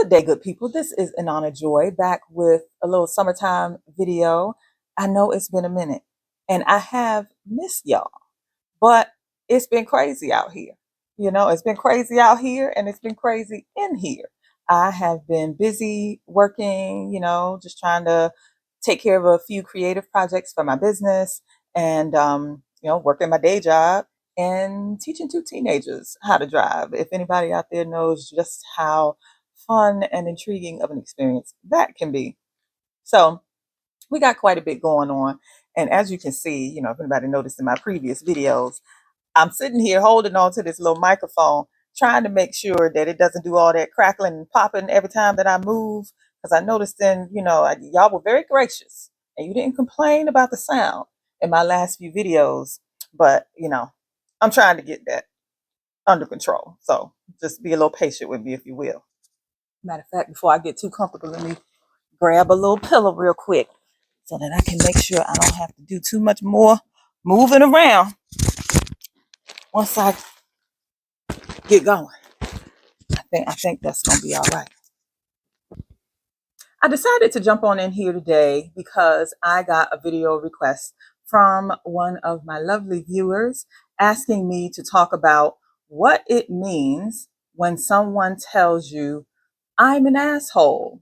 Good day, good people. This is Inanna Joy back with a little summertime video. I know it's been a minute and I have missed y'all, but it's been crazy out here. It's been crazy out here and it's been crazy in here. I have been busy working, just trying to take care of a few creative projects for my business and, working my day job and teaching two teenagers how to drive. If anybody out there knows just how fun and intriguing of an experience that can be. So we got quite a bit going on. And as you can see, if anybody noticed in my previous videos, I'm sitting here holding on to this little microphone, trying to make sure that it doesn't do all that crackling and popping every time that I move. Because I noticed then, y'all were very gracious and you didn't complain about the sound in my last few videos. But, I'm trying to get that under control. So just be a little patient with me, if you will. Matter of fact, before I get too comfortable, let me grab a little pillow real quick so that I can make sure I don't have to do too much more moving around once I get going. I think that's gonna be all right. I decided to jump on in here today because I got a video request from one of my lovely viewers asking me to talk about what it means when someone tells you, "I'm an asshole."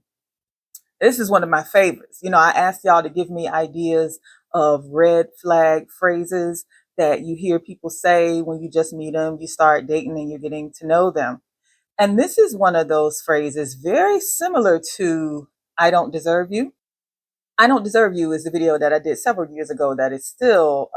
This is one of my favorites. I asked y'all to give me ideas of red flag phrases that you hear people say when you just meet them, you start dating and you're getting to know them. And this is one of those phrases very similar to "I don't deserve you." "I don't deserve you" is the video that I did several years ago that is still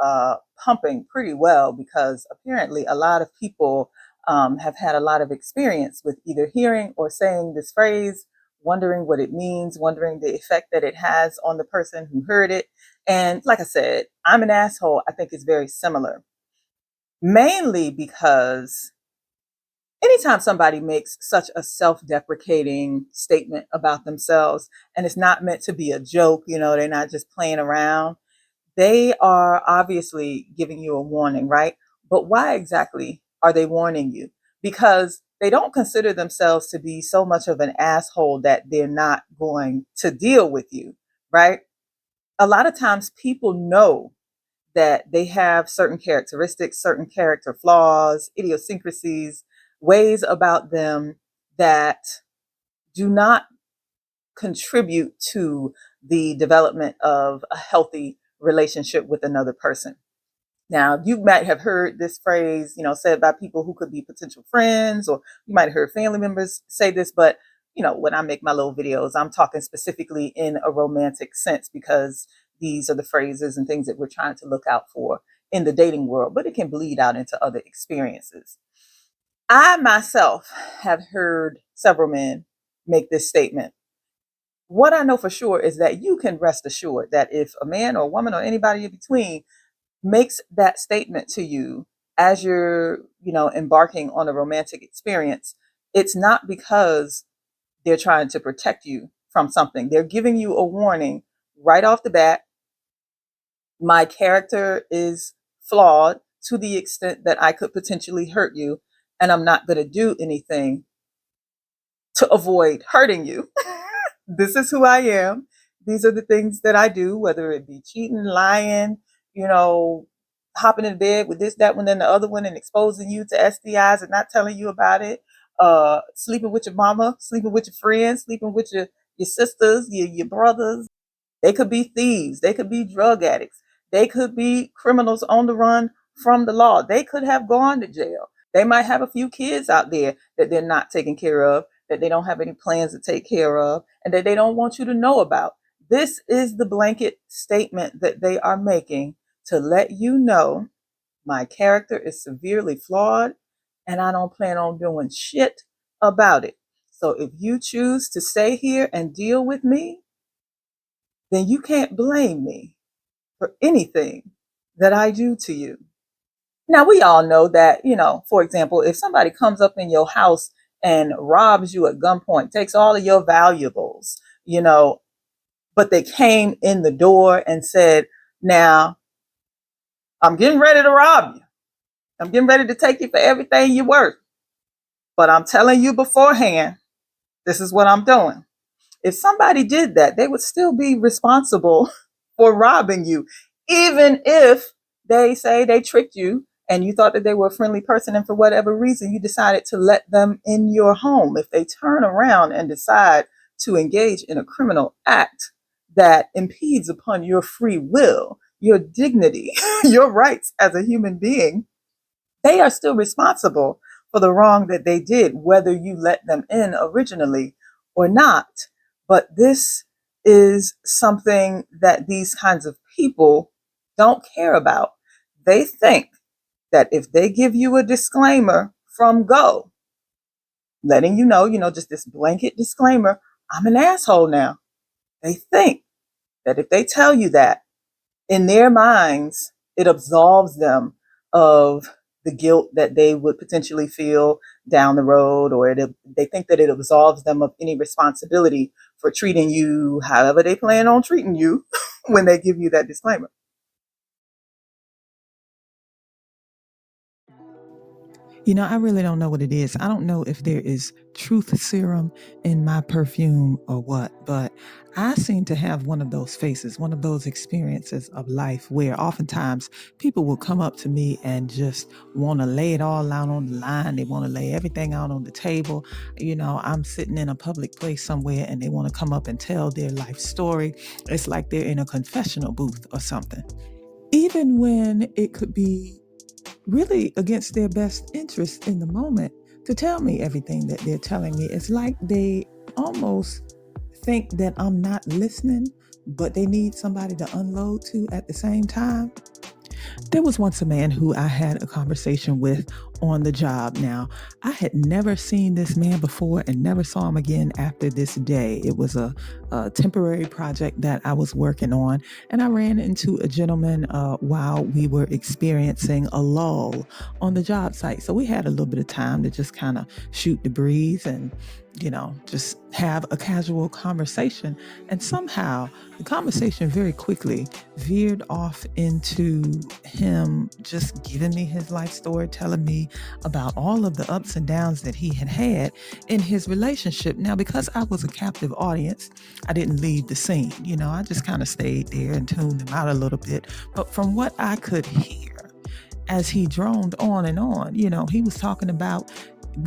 pumping pretty well because apparently a lot of people have had a lot of experience with either hearing or saying this phrase, wondering what it means, wondering the effect that it has on the person who heard it. And like I said, "I'm an asshole," I think is very similar, mainly because anytime somebody makes such a self-deprecating statement about themselves and it's not meant to be a joke, they're not just playing around, they are obviously giving you a warning, right? But why exactly are they warning you? Because they don't consider themselves to be so much of an asshole that they're not going to deal with you, right? A lot of times people know that they have certain characteristics, certain character flaws, idiosyncrasies, ways about them that do not contribute to the development of a healthy relationship with another person. Now, you might have heard this phrase, said by people who could be potential friends, or you might have heard family members say this, but when I make my little videos, I'm talking specifically in a romantic sense because these are the phrases and things that we're trying to look out for in the dating world, but it can bleed out into other experiences. I myself have heard several men make this statement. What I know for sure is that you can rest assured that if a man or a woman or anybody in between makes that statement to you as you're, embarking on a romantic experience, it's not because they're trying to protect you from something. They're giving you a warning right off the bat. My character is flawed to the extent that I could potentially hurt you, and I'm not going to do anything to avoid hurting you. This is who I am. These are the things that I do, whether it be cheating, lying, hopping in bed with this, that one, and the other one, and exposing you to STIs and not telling you about it, sleeping with your mama, sleeping with your friends, sleeping with your sisters, your brothers. They could be thieves. They could be drug addicts. They could be criminals on the run from the law. They could have gone to jail. They might have a few kids out there that they're not taking care of, that they don't have any plans to take care of, and that they don't want you to know about. This is the blanket statement that they are making to let you know my character is severely flawed and I don't plan on doing shit about it. So if you choose to stay here and deal with me, then you can't blame me for anything that I do to you. Now, we all know that, for example, if somebody comes up in your house and robs you at gunpoint, takes all of your valuables, but they came in the door and said, "Now, I'm getting ready to rob you. I'm getting ready to take you for everything you're worth. But I'm telling you beforehand This is what I'm doing. If somebody did that, they would still be responsible for robbing you, even if they say they tricked you and you thought that they were a friendly person, and for whatever reason you decided to let them in your home. If they turn around and decide to engage in a criminal act that impedes upon your free will, your dignity, your rights as a human being, they are still responsible for the wrong that they did, whether you let them in originally or not. But this is something that these kinds of people don't care about. They think that if they give you a disclaimer from go, letting you know, just this blanket disclaimer, I'm an asshole now. They think that if they tell you that, in their minds, it absolves them of the guilt that they would potentially feel down the road, or they think that it absolves them of any responsibility for treating you however they plan on treating you when they give you that disclaimer. I really don't know what it is. I don't know if there is truth serum in my perfume or what, but I seem to have one of those faces, one of those experiences of life where oftentimes people will come up to me and just want to lay it all out on the line. They want to lay everything out on the table. I'm sitting in a public place somewhere and they want to come up and tell their life story. It's like they're in a confessional booth or something. Even when it could be really against their best interest in the moment to tell me everything that they're telling me. It's like they almost think that I'm not listening, but they need somebody to unload to at the same time. There was once a man who I had a conversation with on the job. Now, I had never seen this man before and never saw him again after this day. It was a temporary project that I was working on, and I ran into a gentleman while we were experiencing a lull on the job site. So we had a little bit of time to just kind of shoot the breeze and just have a casual conversation. And somehow the conversation very quickly veered off into him just giving me his life story, telling me about all of the ups and downs that he had had in his relationship. Now, because I was a captive audience, I didn't leave the scene. I just kind of stayed there and tuned him out a little bit. But from what I could hear, as he droned on and on, he was talking about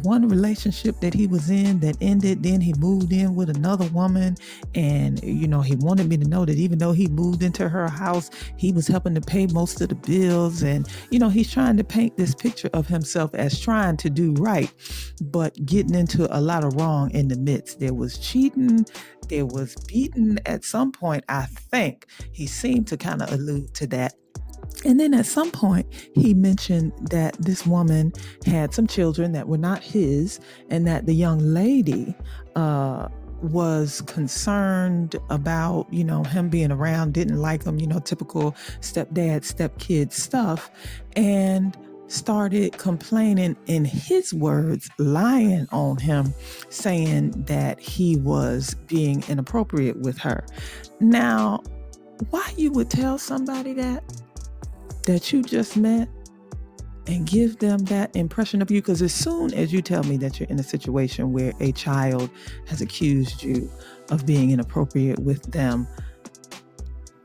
one relationship that he was in that ended. Then he moved in with another woman, and he wanted me to know that even though he moved into her house, he was helping to pay most of the bills. And he's trying to paint this picture of himself as trying to do right, but getting into a lot of wrong in the midst. There was cheating, there was beating at some point. I think he seemed to kind of allude to that. And then at some point, he mentioned that this woman had some children that were not his, and that the young lady was concerned about, him being around, didn't like him, typical stepdad, stepkid stuff, and started complaining, in his words, lying on him, saying that he was being inappropriate with her. Now, why you would tell somebody that you just met and give them that impression of you? Because as soon as you tell me that you're in a situation where a child has accused you of being inappropriate with them,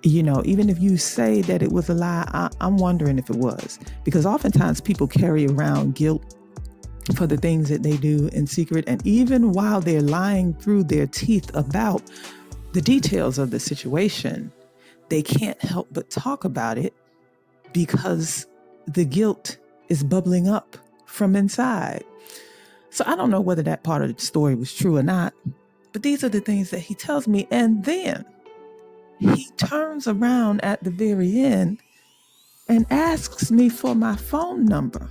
even if you say that it was a lie, I'm wondering if it was. Because oftentimes people carry around guilt for the things that they do in secret. And even while they're lying through their teeth about the details of the situation, they can't help but talk about it because the guilt is bubbling up from inside. So I don't know whether that part of the story was true or not, but these are the things that he tells me. And then he turns around at the very end and asks me for my phone number.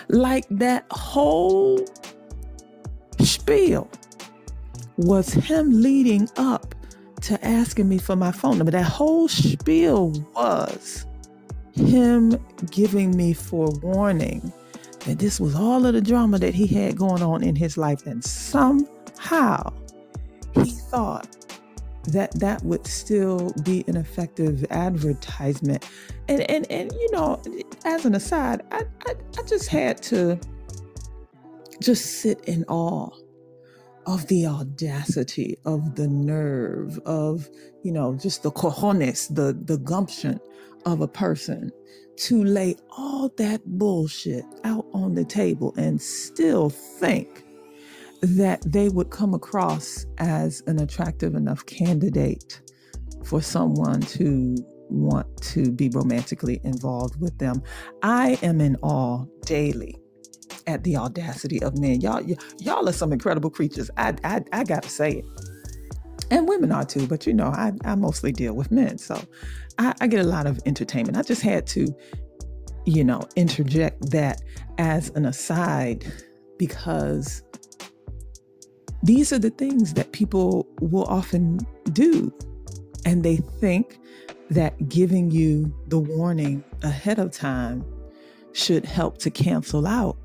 Like that whole spiel was him leading up to asking me for my phone number. That whole spiel was him giving me forewarning that this was all of the drama that he had going on in his life, and somehow he thought that that would still be an effective advertisement. And as an aside, I just had to just sit in awe of the audacity, of the nerve, of, just the cojones, the gumption of a person to lay all that bullshit out on the table and still think that they would come across as an attractive enough candidate for someone to want to be romantically involved with them. I am in awe daily at the audacity of men. Y'all are some incredible creatures. I got to say it. And women are too, but I mostly deal with men. So I get a lot of entertainment. I just had to, interject that as an aside, because these are the things that people will often do. And they think that giving you the warning ahead of time should help to cancel out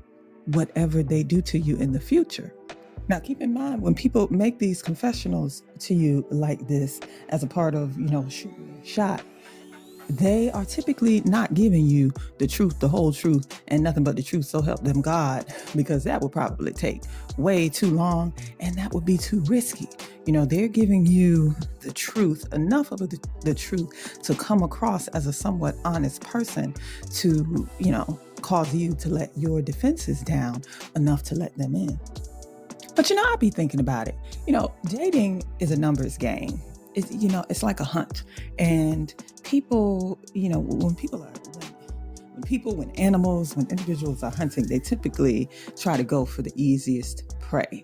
whatever they do to you in the future. Now, keep in mind, when people make these confessionals to you like this as a part of, shooting a shot, they are typically not giving you the truth, the whole truth, and nothing but the truth, so help them God, because that would probably take way too long and that would be too risky. They're giving you the truth, enough of the truth to come across as a somewhat honest person to, cause you to let your defenses down enough to let them in. But I'll be thinking about it. Dating is a numbers game. It's like a hunt. And people, when animals, when individuals are hunting, they typically try to go for the easiest prey.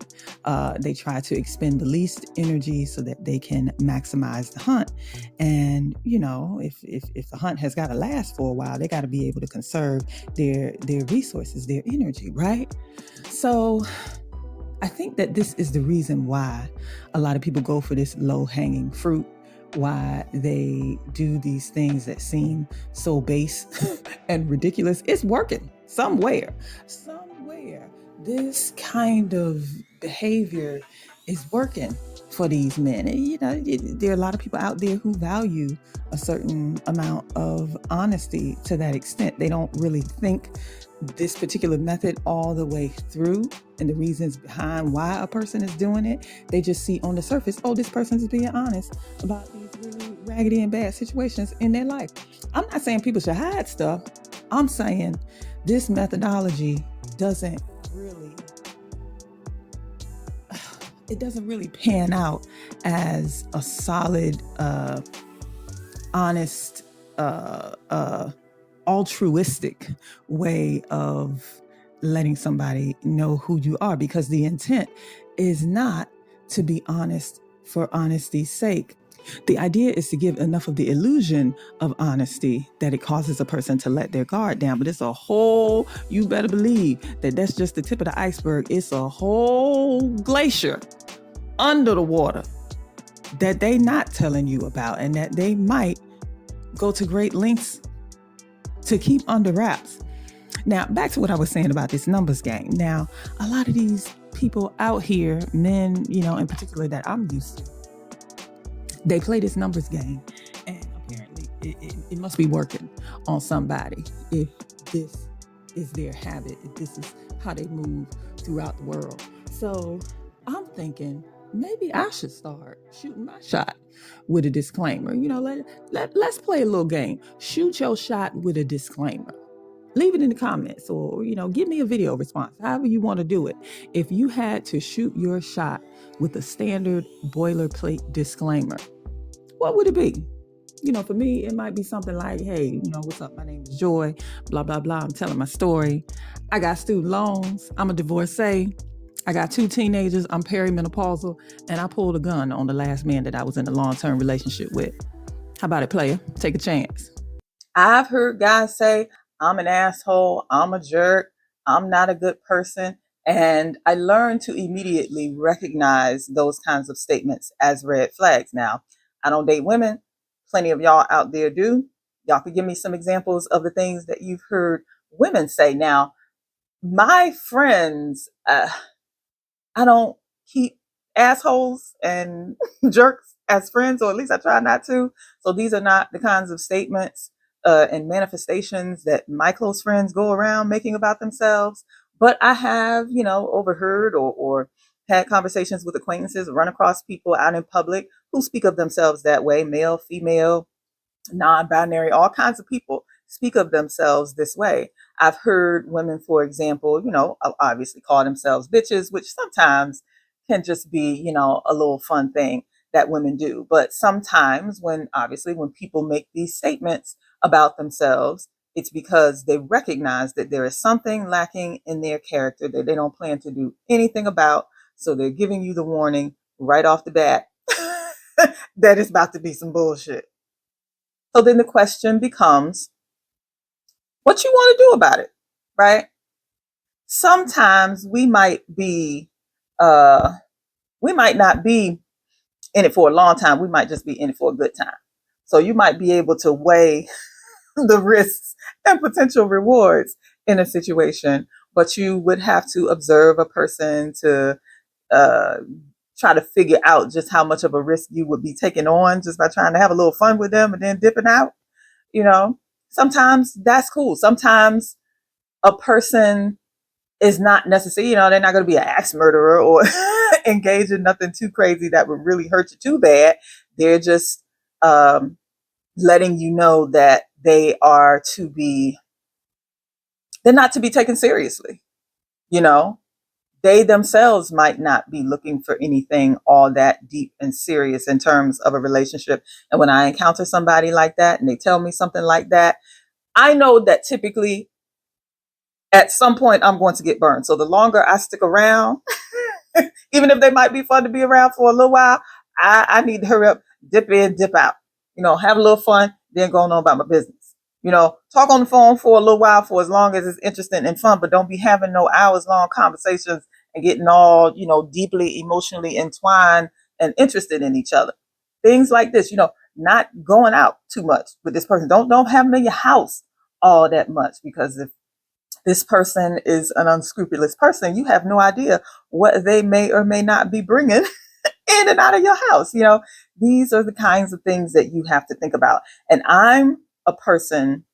They try to expend the least energy so that they can maximize the hunt. And, if the hunt has got to last for a while, they got to be able to conserve their resources, their energy, right? So I think that this is the reason why a lot of people go for this low-hanging fruit, why they do these things that seem so base and ridiculous. It's working somewhere. This kind of behavior is working for these men. And, there are a lot of people out there who value a certain amount of honesty to that extent. They don't really think this particular method all the way through and the reasons behind why a person is doing it. They just see on the surface, oh, this person is being honest about these really raggedy and bad situations in their life. I'm not saying people should hide stuff. I'm saying this methodology doesn't really pan out as a solid, honest, altruistic way of letting somebody know who you are, because the intent is not to be honest for honesty's sake. The idea is to give enough of the illusion of honesty that it causes a person to let their guard down. But it's you better believe that that's just the tip of the iceberg. It's a whole glacier under the water that they not telling you about, and that they might go to great lengths to keep under wraps. Now, back to what I was saying about this numbers game. Now, a lot of these people out here, men, in particular that I'm used to, they play this numbers game, and apparently it must be working on somebody if this is their habit, if this is how they move throughout the world. So I'm thinking maybe I should start shooting my shot with a disclaimer. Let's play a little game. Shoot your shot with a disclaimer. Leave it in the comments, or, give me a video response, however you want to do it. If you had to shoot your shot with a standard boilerplate disclaimer, what would it be? For me, it might be something like, hey, what's up? My name is Joy, blah, blah, blah. I'm telling my story. I got student loans. I'm a divorcee. I got 2 teenagers. I'm perimenopausal. And I pulled a gun on the last man that I was in a long-term relationship with. How about it, player? Take a chance. I've heard guys say, I'm an asshole, I'm a jerk, I'm not a good person. And I learned to immediately recognize those kinds of statements as red flags. Now, I don't date women. Plenty of y'all out there do. Y'all could give me some examples of the things that you've heard women say. Now, my friends, I don't keep assholes and jerks as friends, or at least I try not to. So these are not the kinds of statements and manifestations that my close friends go around making about themselves. But I have, overheard or had conversations with acquaintances, run across people out in public who speak of themselves that way, male, female, non-binary, all kinds of people speak of themselves this way. I've heard women, for example, obviously call themselves bitches, which sometimes can just be, a little fun thing that women do. But sometimes when people make these statements about themselves, it's because they recognize that there is something lacking in their character that they don't plan to do anything about. So they're giving you the warning right off the bat that it's about to be some bullshit. So then the question becomes, what you want to do about it, right? Sometimes we might not be in it for a long time. We might just be in it for a good time. So you might be able to weigh the risks and potential rewards in a situation, but you would have to observe a person to uh, try to figure out just how much of a risk you would be taking on just by trying to have a little fun with them and then dipping out. you know Sometimes that's cool. Sometimes a person is not necessarily, they're not going to be an axe murderer or engage in nothing too crazy that would really hurt you too bad. They're just um, letting you know that they're not to be taken seriously. you know they themselves might not be looking for anything all that deep and serious in terms of a relationship. And when I encounter somebody like that and they tell me something like that, I know that typically at some point I'm going to get burned. So the longer I stick around, even if they might be fun to be around for a little while, I need to hurry up, dip in, dip out. Have a little fun, then go on about my business. Talk on the phone for a little while for as long as it's interesting and fun, but don't be having no hours long conversations and getting all, deeply emotionally entwined and interested in each other. Things like this, not going out too much with this person. Don't have them in your house all that much, because if this person is an unscrupulous person, you have no idea what they may or may not be bringing in and out of your house. These are the kinds of things that you have to think about. And I'm a person,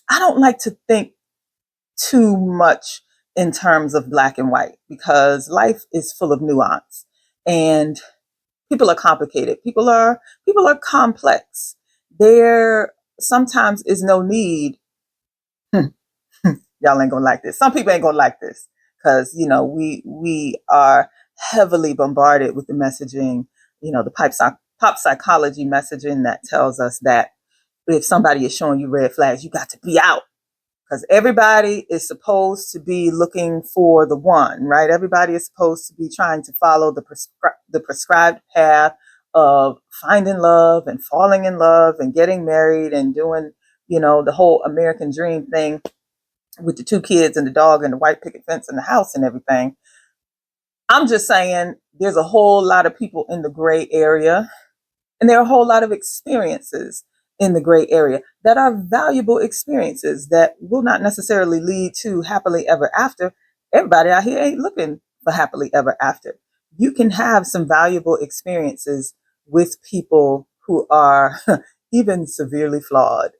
I don't like to think too much in terms of black and white, because life is full of nuance and people are complicated. People are complex. There sometimes is no need. Y'all ain't gonna like this. Some people ain't gonna like this because we are heavily bombarded with the messaging, the pop psychology messaging that tells us that if somebody is showing you red flags, you got to be out, because everybody is supposed to be looking for the one, right? Everybody is supposed to be trying to follow the prescribed path of finding love and falling in love and getting married and doing, the whole American dream thing with the two kids and the dog and the white picket fence and the house and everything. I'm just saying there's a whole lot of people in the gray area, and there are a whole lot of experiences in the gray area that are valuable experiences that will not necessarily lead to happily ever after. Everybody out here ain't looking for happily ever after. You can have some valuable experiences with people who are even severely flawed.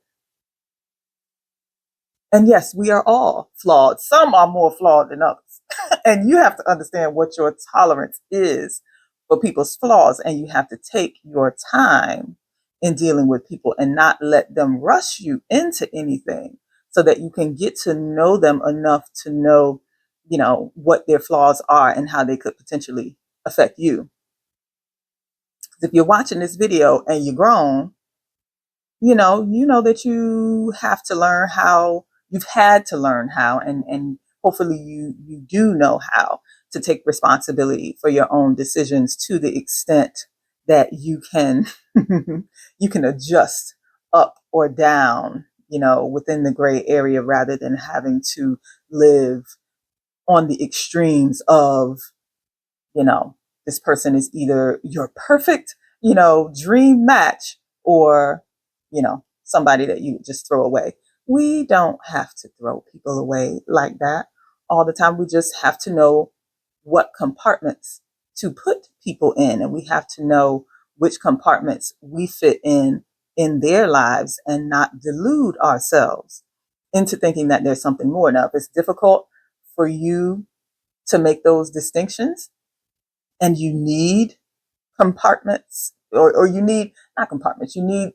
And yes, we are all flawed. Some are more flawed than others. And you have to understand what your tolerance is for people's flaws. And you have to take your time in dealing with people and not let them rush you into anything, so that you can get to know them enough to know, what their flaws are and how they could potentially affect you. If you're watching this video and you're grown, you know that you have to learn how, you've had to learn how, and hopefully you do know how to take responsibility for your own decisions to the extent that you can you can adjust up or down, within the gray area, rather than having to live on the extremes of, you know, this person is either your perfect, dream match, or, somebody that you just throw away. We don't have to throw people away like that all the time. We just have to know what compartments to put people in, and we have to know which compartments we fit in their lives, and not delude ourselves into thinking that there's something more. Now, if it's difficult for you to make those distinctions, and you need compartments, or you need not compartments, you need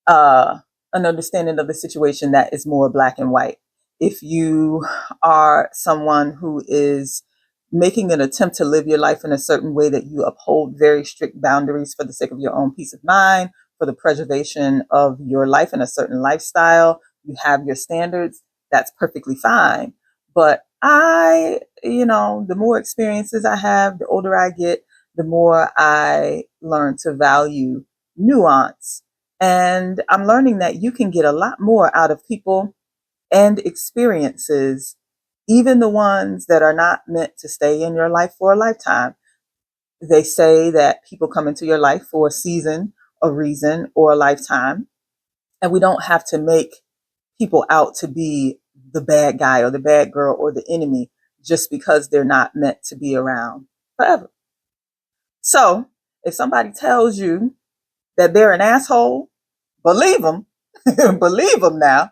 uh, an understanding of the situation that is more black and white. If you are someone who is making an attempt to live your life in a certain way that you uphold very strict boundaries for the sake of your own peace of mind, for the preservation of your life in a certain lifestyle, you have your standards, that's perfectly fine. But the more experiences I have, the older I get, the more I learn to value nuance. And I'm learning that you can get a lot more out of people and experiences, even the ones that are not meant to stay in your life for a lifetime. They say that people come into your life for a season, a reason, or a lifetime. And we don't have to make people out to be the bad guy or the bad girl or the enemy just because they're not meant to be around forever. So if somebody tells you that they're an asshole, believe them, believe them now,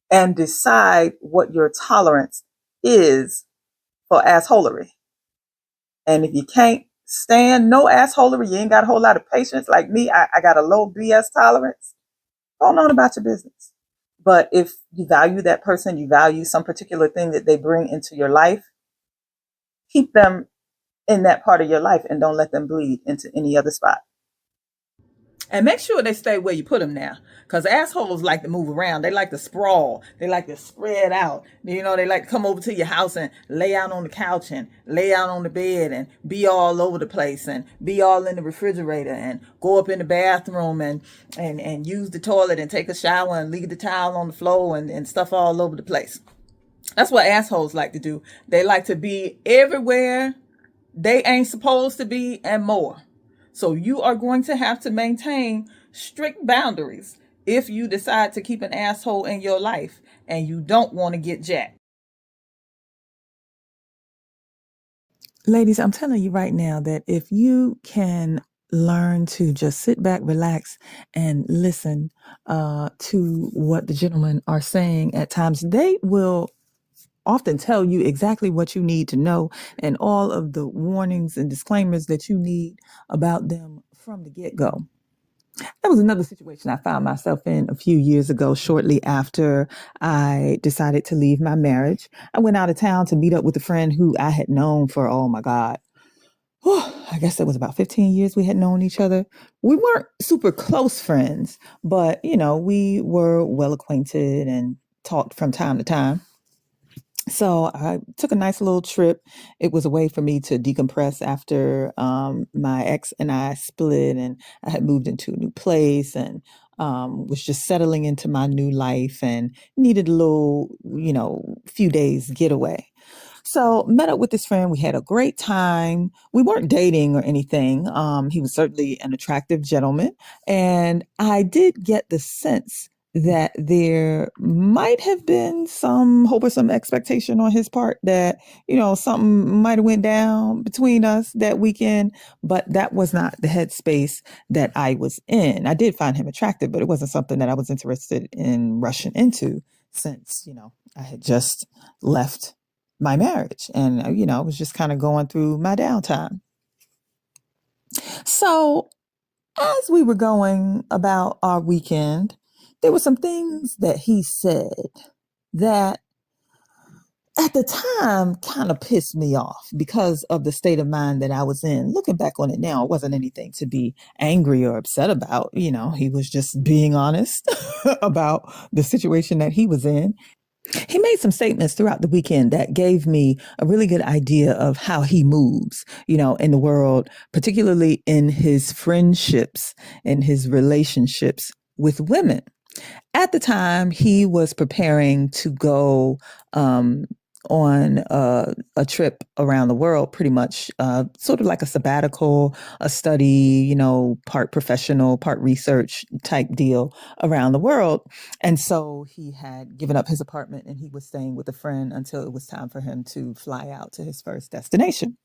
and decide what your tolerance is for assholery. And if you can't stand no assholery, you ain't got a whole lot of patience like me, I got a low BS tolerance, go on about your business. But if you value that person, you value some particular thing that they bring into your life, keep them in that part of your life and don't let them bleed into any other spot. And make sure they stay where you put them now. Because assholes like to move around. They like to sprawl. They like to spread out. They like to come over to your house and lay out on the couch and lay out on the bed and be all over the place and be all in the refrigerator and go up in the bathroom and use the toilet and take a shower and leave the towel on the floor and stuff all over the place. That's what assholes like to do. They like to be everywhere they ain't supposed to be and more. So you are going to have to maintain strict boundaries if you decide to keep an asshole in your life and you don't want to get jacked. Ladies, I'm telling you right now that if you can learn to just sit back, relax, and listen to what the gentlemen are saying at times, they will often tell you exactly what you need to know and all of the warnings and disclaimers that you need about them from the get-go. That was another situation I found myself in a few years ago, shortly after I decided to leave my marriage. I went out of town to meet up with a friend who I had known for, oh my God, I guess that was about 15 years we had known each other. We weren't super close friends, but, we were well acquainted and talked from time to time. So I took a nice little trip. It was a way for me to decompress after my ex and I split, and I had moved into a new place and was just settling into my new life and needed a little, few days getaway. So met up with this friend. We had a great time. We weren't dating or anything. He was certainly an attractive gentleman, and I did get the sense that there might have been some hope or some expectation on his part that something might have went down between us that weekend, but that was not the headspace that I was in. I did find him attractive, but it wasn't something that I was interested in rushing into, since I had just left my marriage and I was just kind of going through my downtime. So as we were going about our weekend, there were some things that he said that at the time kind of pissed me off because of the state of mind that I was in. Looking back on it now, it wasn't anything to be angry or upset about. He was just being honest about the situation that he was in. He made some statements throughout the weekend that gave me a really good idea of how he moves, in the world, particularly in his friendships and his relationships with women. At the time, he was preparing to go on a trip around the world, pretty much sort of like a sabbatical, a study, part professional, part research type deal around the world. And so he had given up his apartment and he was staying with a friend until it was time for him to fly out to his first destination.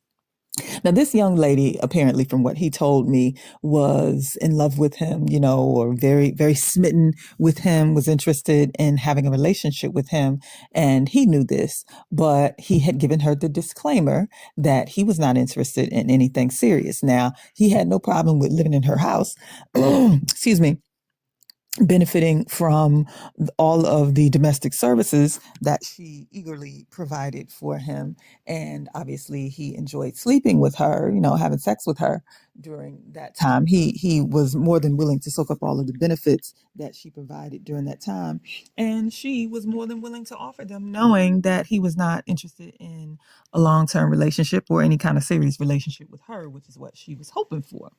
Now, this young lady, apparently, from what he told me, was in love with him, you know, or very, very smitten with him, was interested in having a relationship with him. And he knew this, but he had given her the disclaimer that he was not interested in anything serious. Now, he had no problem with living in her house, excuse me, benefiting from all of the domestic services that she eagerly provided for him. And obviously he enjoyed sleeping with her, you know, having sex with her during that time. He was more than willing to soak up all of the benefits that she provided during that time. And she was more than willing to offer them, knowing that he was not interested in a long-term relationship or any kind of serious relationship with her, which is what she was hoping for.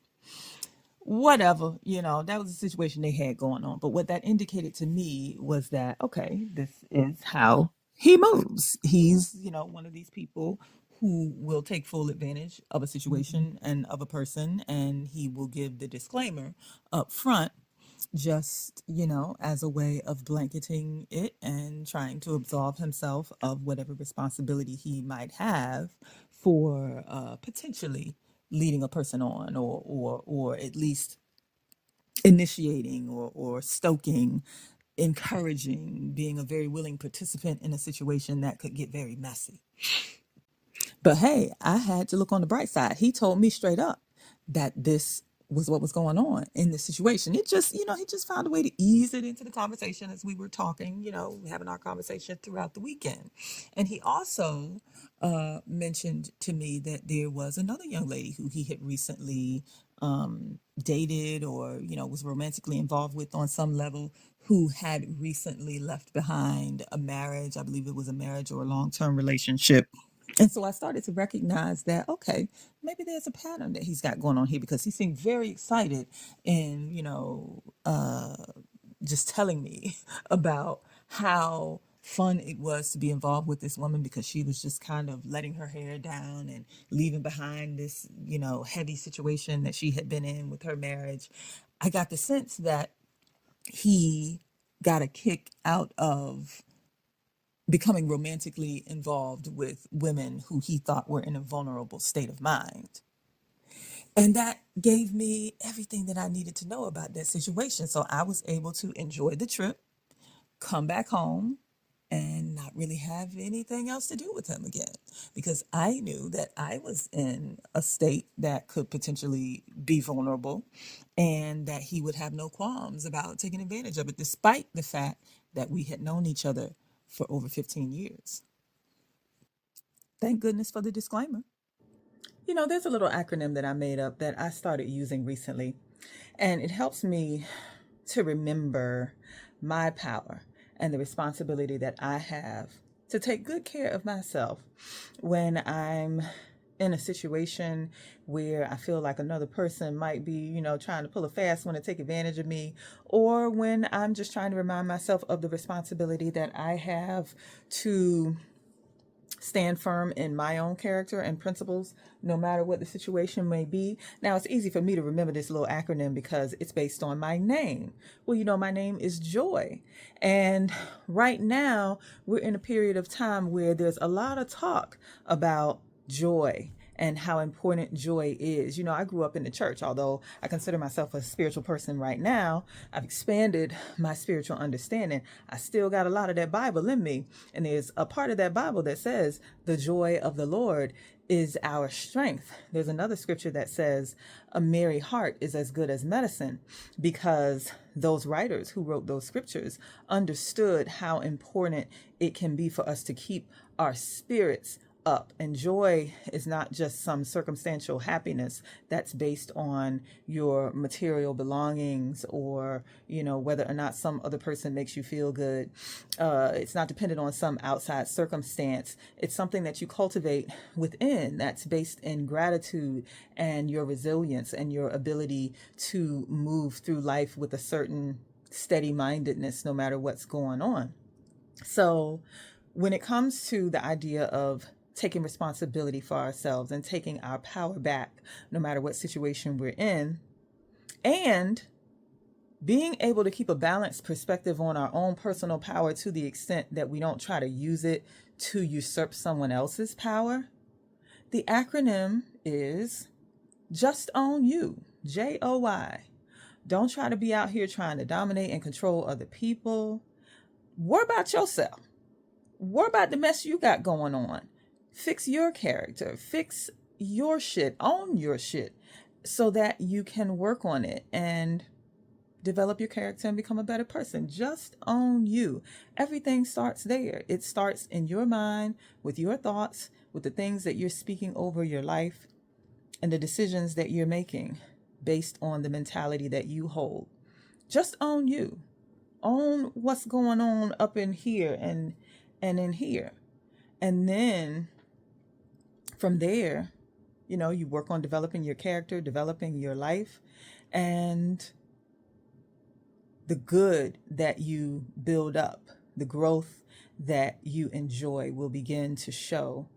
Whatever, you know, that was the situation they had going on. But what that indicated to me was that, okay, this is how he moves. He's, you know, one of these people who will take full advantage of a situation and of a person, and he will give the disclaimer up front, just, you know, as a way of blanketing it and trying to absolve himself of whatever responsibility he might have for potentially leading a person on, or at least initiating, or stoking, encouraging, being a very willing participant in a situation that could get very messy. But hey, I had to look on the bright side. He told me straight up that this was what was going on in this situation. It just, you know, he just found a way to ease it into the conversation as we were talking, you know, having our conversation throughout the weekend. And he also mentioned to me that there was another young lady who he had recently dated, or, you know, was romantically involved with on some level, who had recently left behind a marriage. I believe it was a marriage or a long-term relationship. And so I started to recognize that, okay, maybe there's a pattern that he's got going on here, because he seemed very excited and, you know, just telling me about how fun it was to be involved with this woman, because she was just kind of letting her hair down and leaving behind this, you know, heavy situation that she had been in with her marriage. I got the sense that he got a kick out of becoming romantically involved with women who he thought were in a vulnerable state of mind. And that gave me everything that I needed to know about that situation. So I was able to enjoy the trip, come back home, and not really have anything else to do with him again, because I knew that I was in a state that could potentially be vulnerable, and that he would have no qualms about taking advantage of it, despite the fact that we had known each other for over 15 years. Thank goodness for the disclaimer. You know, there's a little acronym that I made up that I started using recently, and it helps me to remember my power and the responsibility that I have to take good care of myself when I'm in a situation where I feel like another person might be, you know, trying to pull a fast one to take advantage of me, or when I'm just trying to remind myself of the responsibility that I have to stand firm in my own character and principles, no matter what the situation may be. Now, it's easy for me to remember this little acronym because it's based on my name. Well, you know, my name is Joy. And right now, we're in a period of time where there's a lot of talk about joy and how important joy is. You know, I grew up in the church, although I consider myself a spiritual person right now. I've expanded my spiritual understanding. I still got a lot of that Bible in me. And there's a part of that Bible that says, the joy of the Lord is our strength. There's another scripture that says, a merry heart is as good as medicine, because those writers who wrote those scriptures understood how important it can be for us to keep our spirits up. And joy is not just some circumstantial happiness that's based on your material belongings, or, you know, whether or not some other person makes you feel good. It's not dependent on some outside circumstance. It's something that you cultivate within, that's based in gratitude and your resilience and your ability to move through life with a certain steady mindedness no matter what's going on. So when it comes to the idea of taking responsibility for ourselves and taking our power back, no matter what situation we're in, and being able to keep a balanced perspective on our own personal power to the extent that we don't try to use it to usurp someone else's power, the acronym is just own you. JOY. Don't try to be out here trying to dominate and control other people. Worry about yourself. Worry about the mess you got going on. Fix your character. Fix your shit. Own your shit so that you can work on it and develop your character and become a better person. Just own you. Everything starts there. It starts in your mind, with your thoughts, with the things that you're speaking over your life, and the decisions that you're making based on the mentality that you hold. Just own you. Own what's going on up in here and in here. And then from there, you work on developing your character, developing your life, and the good that you build up, the growth that you enjoy will begin to show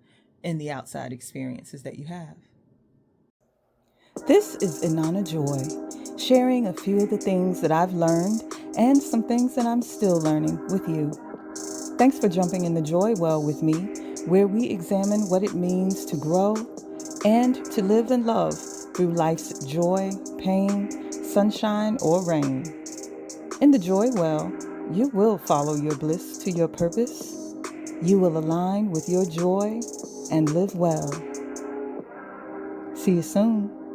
in the outside experiences that you have. This is Inanna Joy, sharing a few of the things that I've learned and some things that I'm still learning with you. Thanks for jumping in the joy well with me, where we examine what it means to grow and to live and love through life's joy, pain, sunshine, or rain. In the joy well, you will follow your bliss to your purpose. You will align with your joy and live well. See you soon.